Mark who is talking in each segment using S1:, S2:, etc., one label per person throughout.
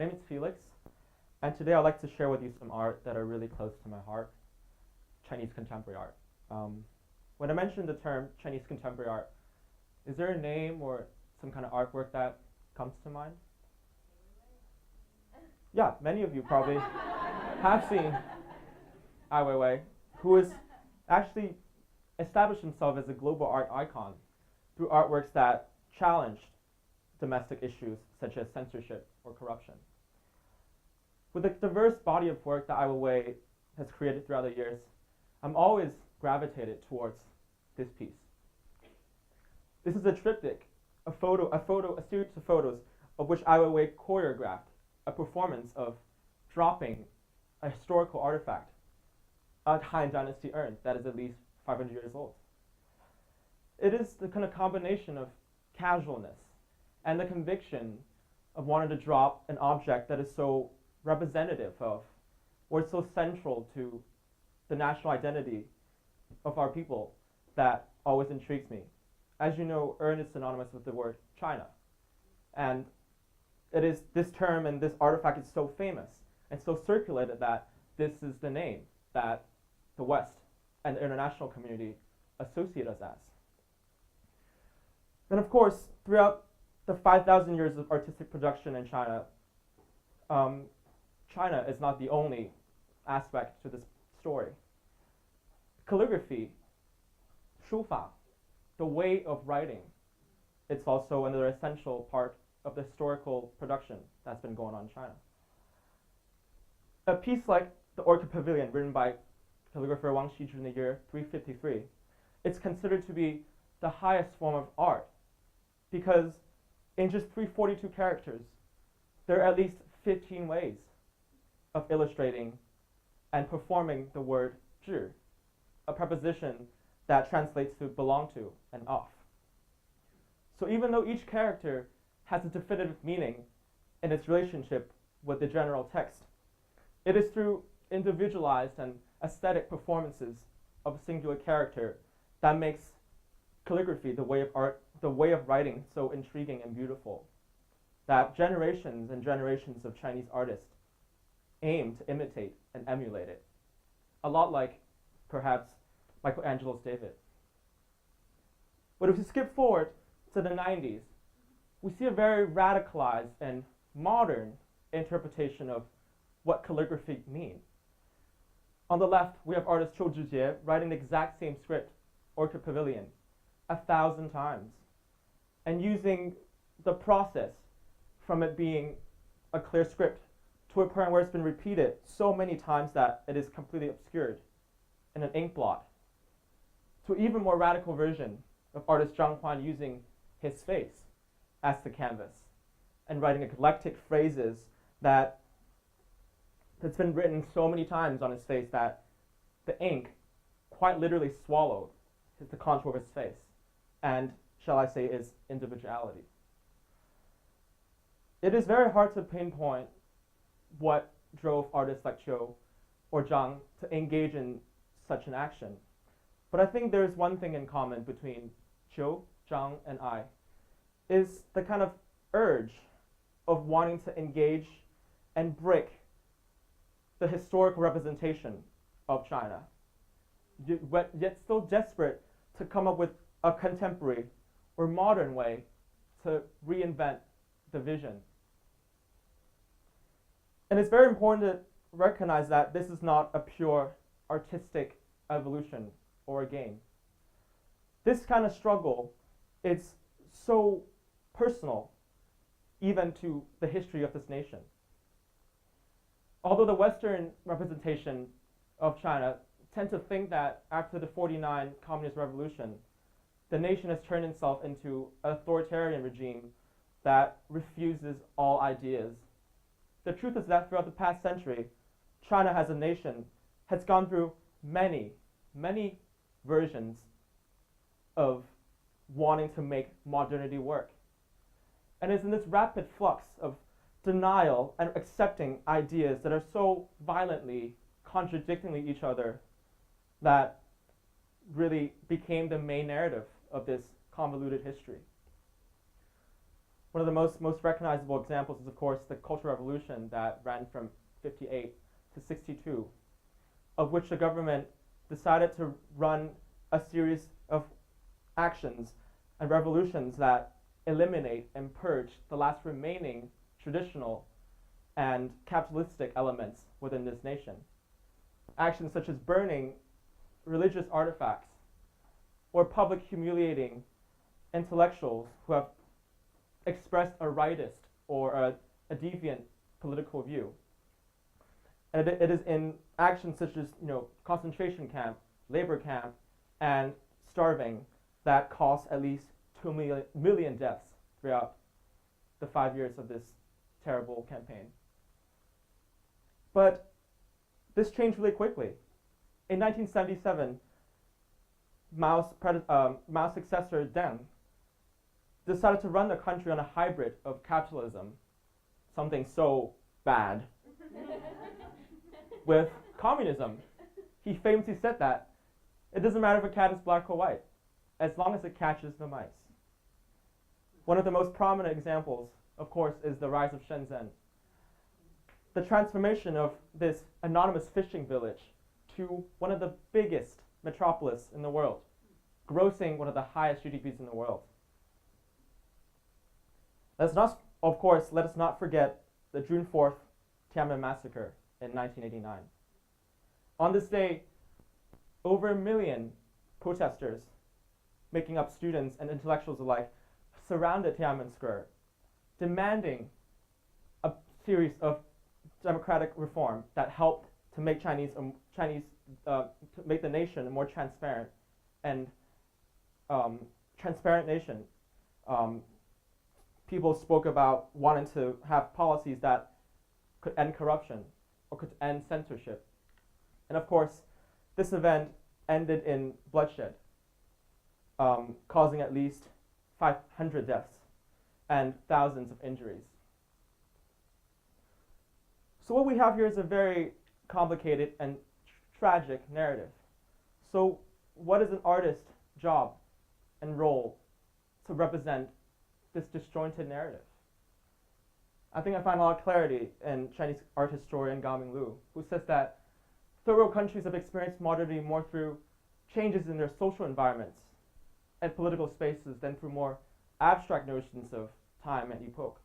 S1: name is Felix, and today I'd like to share with you some art that are really close to my heart, Chinese contemporary art. When I mention the term Chinese contemporary art, is there a name or some kind of artwork that comes to mind? Yeah, many of you probably have seen Ai Weiwei, who has actually established himself as a global art icon through artworks that challenged domestic issues such as censorship or corruption. With the diverse body of work that Ai Weiwei has created throughout the years, I'm always gravitated towards this piece. This is a triptych, a series of photos of which Ai Weiwei choreographed a performance of dropping a historical artifact, a Han Dynasty urn that is at least 500 years old. It is the kind of combination of casualness and the conviction of wanting to drop an object that is so representative of, or so central to the national identity of our people that always intrigues me. As you know, urn is synonymous with the word China. And it is this term and this artifact is so famous and so circulated that this is the name that the West and the international community associate us as. And of course, throughout the 5,000 years of artistic production in China, China is not the only aspect to this story. Calligraphy, 书法, the way of writing, it's also another essential part of the historical production that's been going on in China. A piece like the Orchid Pavilion, written by calligrapher Wang Xizhi in the year 353, it's considered to be the highest form of art because in just 342 characters, there are at least 15 ways of illustrating and performing the word 志, a preposition that translates to belong to and of. So even though each character has a definitive meaning in its relationship with the general text, it is through individualized and aesthetic performances of a singular character that makes calligraphy, the way of art, the way of writing, so intriguing and beautiful, that generations and generations of Chinese artists aim to imitate and emulate it. A lot like, perhaps, Michelangelo's David. But if we skip forward to the 90s, we see a very radicalized and modern interpretation of what calligraphy means. On the left, we have artist Zhou Zhijie writing the exact same script, Orchid Pavilion, 1,000 times, and using the process from it being a clear script to a point where it's been repeated so many times that it is completely obscured in an ink blot, to an even more radical version of artist Zhang Huan using his face as the canvas and writing eclectic phrases that's been written so many times on his face that the ink quite literally swallowed the contour of his face and, shall I say, his individuality. It is very hard to pinpoint what drove artists like Zhou or Zhang to engage in such an action. But I think there is one thing in common between Zhou, Zhang, and I, is the kind of urge of wanting to engage and break the historical representation of China, yet still desperate to come up with a contemporary or modern way to reinvent the vision. And it's very important to recognize that this is not a pure artistic evolution or a game. This kind of struggle is so personal, even to the history of this nation. Although the Western representation of China tend to think that after the 49 Communist Revolution, the nation has turned itself into an authoritarian regime that refuses all ideas. The truth is that throughout the past century, China as a nation has gone through many, many versions of wanting to make modernity work. And it's in this rapid flux of denial and accepting ideas that are so violently contradicting each other that really became the main narrative of this convoluted history. One of the most recognizable examples is, of course, the Cultural Revolution that ran from 58 to 62, of which the government decided to run a series of actions and revolutions that eliminate and purge the last remaining traditional and capitalistic elements within this nation. Actions such as burning religious artifacts or public humiliating intellectuals who have expressed a rightist or a deviant political view. And it is in actions such as concentration camp, labor camp, and starving that caused at least 2 million deaths throughout the 5 years of this terrible campaign. But this changed really quickly. In 1977, Mao's successor Deng decided to run the country on a hybrid of capitalism, something so bad, with communism. He famously said that it doesn't matter if a cat is black or white, as long as it catches the mice. One of the most prominent examples, of course, is the rise of Shenzhen. The transformation of this anonymous fishing village to one of the biggest metropolis in the world, grossing one of the highest GDPs in the world. Let us not forget the June 4th Tiananmen massacre in 1989. On this day, over 1 million protesters, making up students and intellectuals alike, surrounded Tiananmen Square, demanding a series of democratic reform that helped to make to make the nation a more transparent and transparent nation. People spoke about wanting to have policies that could end corruption or could end censorship. And of course, this event ended in bloodshed, causing at least 500 deaths and thousands of injuries. So what we have here is a very complicated and tragic narrative. So what is an artist's job and role to represent this disjointed narrative? I think I find a lot of clarity in Chinese art historian Gaoming Lu, who says that third world countries have experienced modernity more through changes in their social environments and political spaces than through more abstract notions of time and epoch.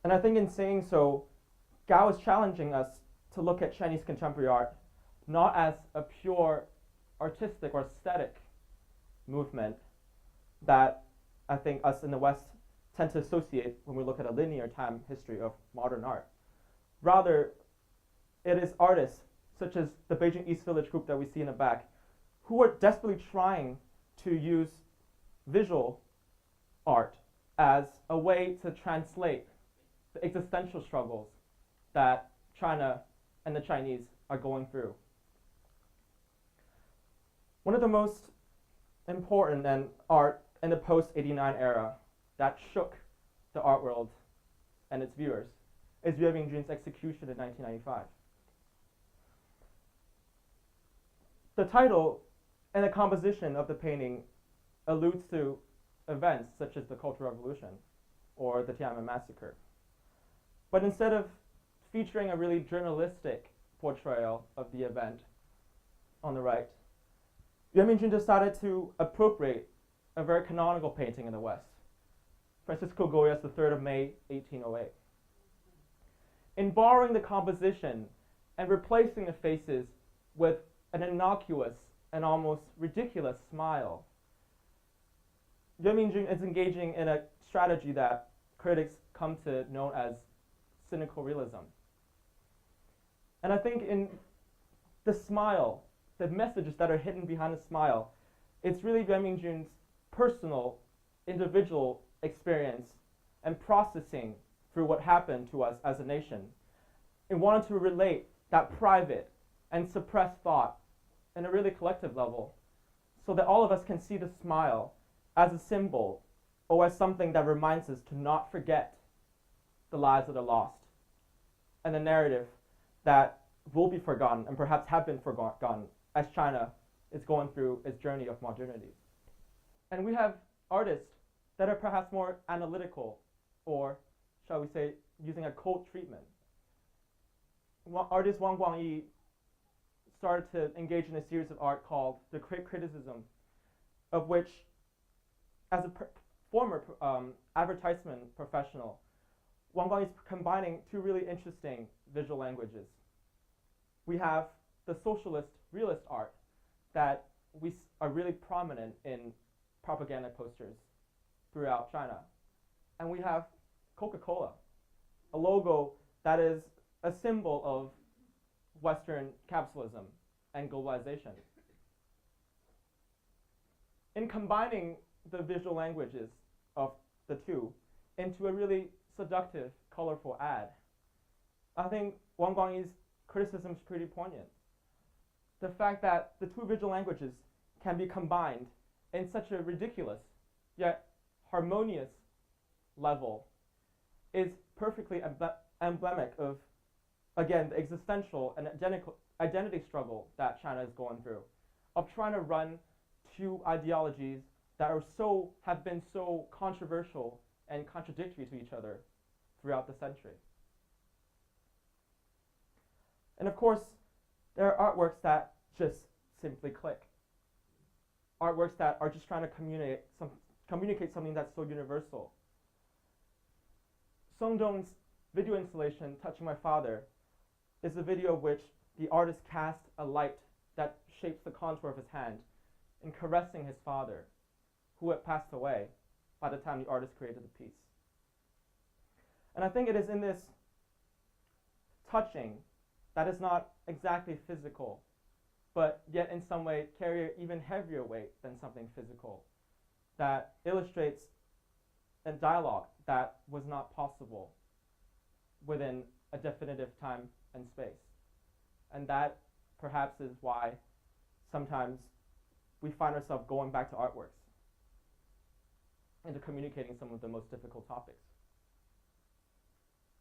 S1: And I think in saying so, Gao is challenging us to look at Chinese contemporary art not as a pure artistic or aesthetic movement that I think us in the West tend to associate when we look at a linear time history of modern art. Rather, it is artists such as the Beijing East Village group that we see in the back who are desperately trying to use visual art as a way to translate the existential struggles that China and the Chinese are going through. One of the most important art in the post-89 era that shook the art world and its viewers is Yue Mingjun's execution in 1995. The title and the composition of the painting alludes to events such as the Cultural Revolution or the Tiananmen Massacre. But instead of featuring a really journalistic portrayal of the event on the right, Yue Mingjun decided to appropriate a very canonical painting in the West, Francisco Goya's The 3rd of May, 1808. In borrowing the composition and replacing the faces with an innocuous and almost ridiculous smile, Yue Mingjun is engaging in a strategy that critics come to know as cynical realism. And I think in the smile, the messages that are hidden behind the smile, it's really Yue Mingjun's personal, individual experience and processing through what happened to us as a nation, and wanted to relate that private and suppressed thought in a really collective level so that all of us can see the smile as a symbol or as something that reminds us to not forget the lives that are lost and the narrative that will be forgotten and perhaps have been forgotten as China is going through its journey of modernity. And we have artists that are perhaps more analytical, or shall we say, using a cold treatment. Artist Wang Guangyi started to engage in a series of art called the criticism, of which, as a former advertisement professional, Wang Guangyi is combining two really interesting visual languages. We have the socialist realist art that are really prominent in propaganda posters throughout China. And we have Coca-Cola, a logo that is a symbol of Western capitalism and globalization. In combining the visual languages of the two into a really seductive, colorful ad, I think Wang Guangyi's criticism is pretty poignant. The fact that the two visual languages can be combined in such a ridiculous yet harmonious level is perfectly emblematic of, again, the existential and identity struggle that China is going through, of trying to run two ideologies that have been so controversial and contradictory to each other throughout the century. And of course, there are artworks that just simply click. Artworks that are just trying to communicate something that's so universal. Song Dong's video installation, Touching My Father, is a video of which the artist cast a light that shapes the contour of his hand in caressing his father, who had passed away by the time the artist created the piece. And I think it is in this touching that is not exactly physical, but yet in some way carry an even heavier weight than something physical, that illustrates a dialogue that was not possible within a definitive time and space. And that perhaps is why sometimes we find ourselves going back to artworks and to communicating some of the most difficult topics.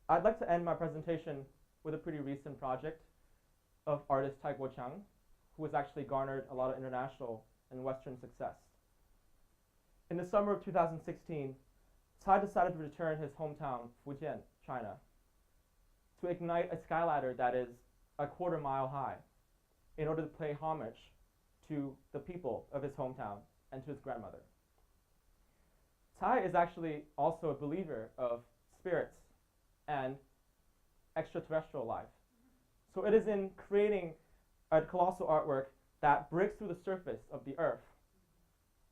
S1: I'd like to end my presentation with a pretty recent project of artist Tai Guoqiang, who has actually garnered a lot of international and Western success. In the summer of 2016, Tai decided to return his hometown, Fujian, China, to ignite a skyladder that is a quarter-mile high in order to pay homage to the people of his hometown and to his grandmother. Tai is actually also a believer of spirits and extraterrestrial life. So it is in creating a colossal artwork that breaks through the surface of the earth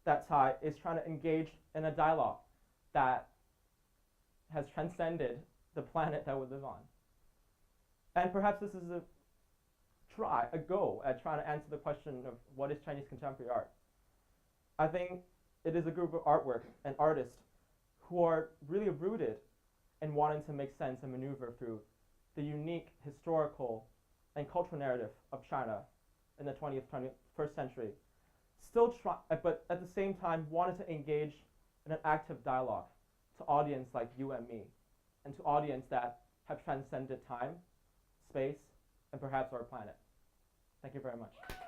S1: that Tai is trying to engage in a dialogue that has transcended the planet that we live on. And perhaps this is a go at trying to answer the question of what is Chinese contemporary art. I think it is a group of artwork and artists who are really rooted in wanting to make sense and maneuver through the unique historical and cultural narrative of China in the 20th, 21st century, but at the same time wanted to engage in an active dialogue to audience like you and me, and to audience that have transcended time, space, and perhaps our planet. Thank you very much.